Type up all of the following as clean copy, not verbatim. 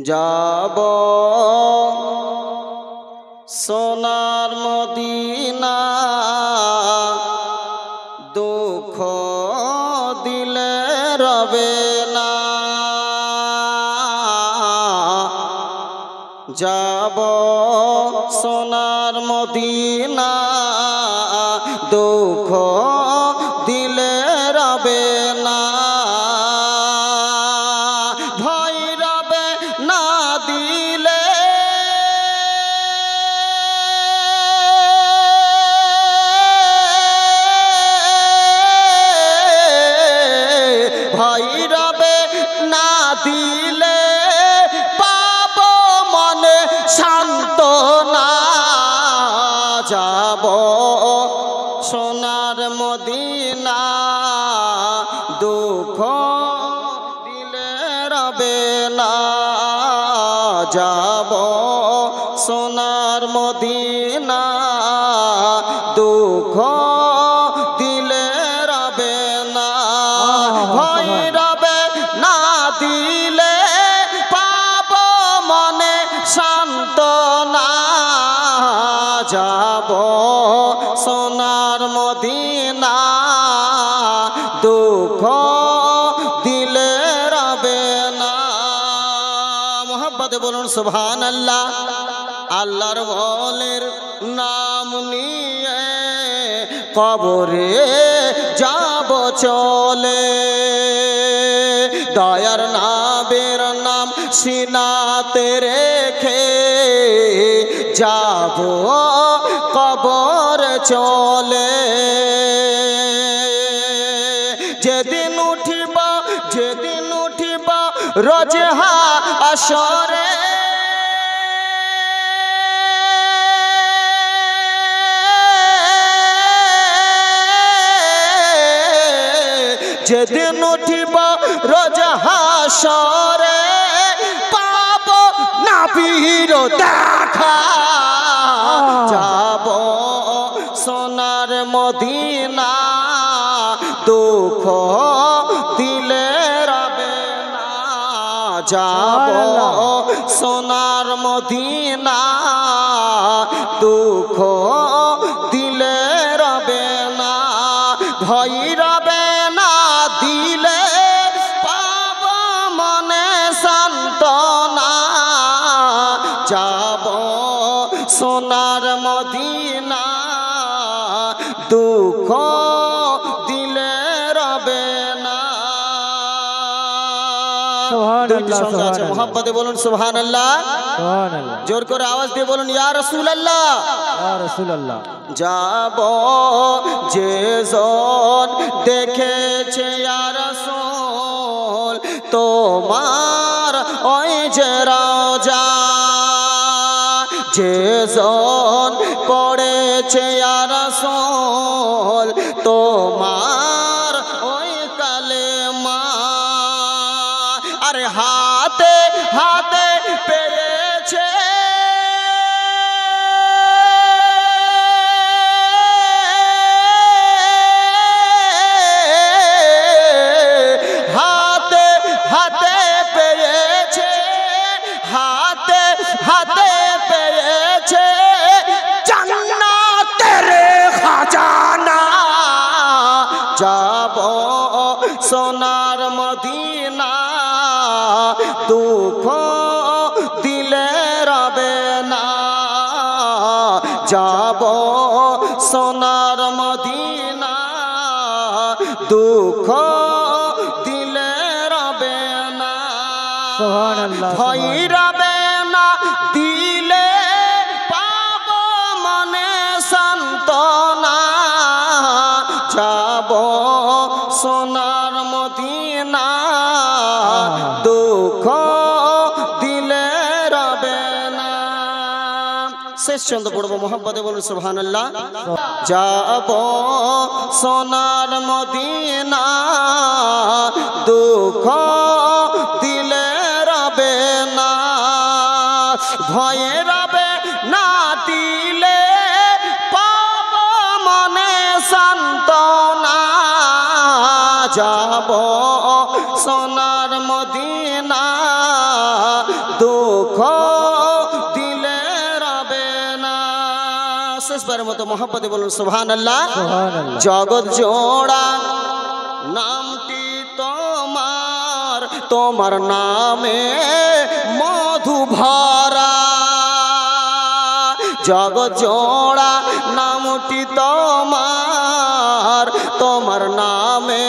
যাব সোনার মদিনা, দুঃখ দিলে রবে না। যাব সোনার মদিনা, দুঃখ দিলে রবে না। ভয় রবে না দিলে, ভয় রবে না দিলে, পাব মনে সান্ত্বনা। যাব সোনার মদিনা, দুঃখ দিলে রবে না। যাব সোনার মদিনা, দুঃখ দিলে রবে না। ভয় রবে না দিলে, পাব মনে সান্ত্বনা। যাব সোনার মদিনা, দুঃখ দিলে রবে না। মোহাব্বতে বলুন সুবহানাল্লাহ। আল্লাহর ওলির নাম নিয়ে কবরে যাব চলে, দয়ার নবীর নাম সিনাতে রেখে যাব কবর চলে। যেদিন উঠিব রোজ হাশরে, যেদিন উঠিব রোজ হাশরে, পাব নবীর দেখা। যাব সোনার মদিনা, দুঃখ দিলে রবে না। যাব সোনার মদিনা, দুঃখ দিলে রবে না। ভয় রবে না দিলে, পাব মনে সান্ত্বনা। যাব সোনার মদিনা, দুঃখ দিলে রবে না। মোহাম্মদে বলুন সুবহানাল্লাহ। জোর করে আওয়াজ দিয়ে বলুন ইয়া রাসূলুল্লাহ, ইয়া রাসূলুল্লাহ। যাব যে জন দেখেছে ইয়া রাসূল, তোমার ওই যে রওজা। যে জন পড়েছে ইয়া রাসূল, তোমার ওই কালেমা। আরে হাতে হাতে পেয়েছে, হাতে হাতে পেয়েছে, হাতে হাতে পেয়েছে জান্নাতের খাজানা। যাব সোনার মদিনা, দুঃখ দিলে রবে না। যাব সোনার মদিনা, দুঃখ দিলে রবে না। ভয় রবে না দিলে, পাব মনে সান্ত্বনা। যাব সোনার মদিনা, দুঃখ দিলে রবে না। শেষ ছন্দ পড়ব, মোহাম্মদে বলুন সুবহানাল্লাহ। যাব সোনার মদিনা, দুঃখ দিলে রবে না। ভয়ে রবে না দিলে, পাব মনে সান্ত্বনা। যাব সোনার মদিনা, বারবারের মতো মহব্বতে বলুন সুবহানাল্লাহ। জগৎ জোড়া নামটি তোমার, তোমার নামে মধু ভরা। জগৎ জোড়া নামটি তোমার, তোমার নামে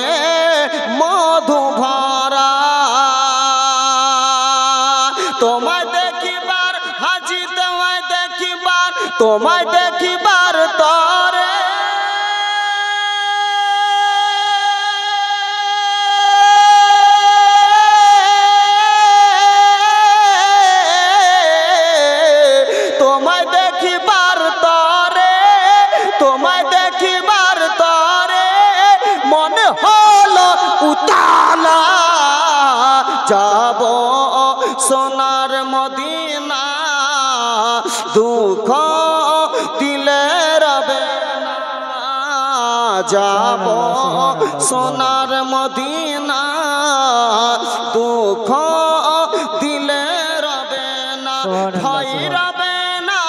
মধু ভরা। তোমায় দেখিবার হাজি, তোমায় দেখিবার, তোমায় দেখিবার তরে তোমায় দেখিবার তরে, তোমায় দেখিবার তরে মনে হলো উতালা। যাব সোনার মদিনা, দুঃখ দিলে রবে না। যাব সোনার মদিনা, দুঃখ দিলে রবে না, ভয় রবে না,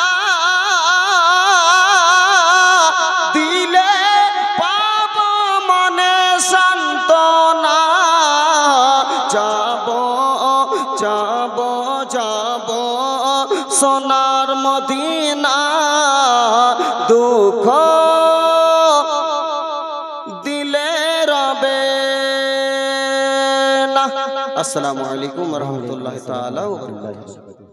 দিলে পাব মনে সান্ত্বনা। যাব যাব যাব সোনার মদিনা, দুঃখ দিলে রবে না। আসসালামু আলাইকুম ওয়া রাহমাতুল্লাহি তাআলা ওয়া বারাকাতুহু।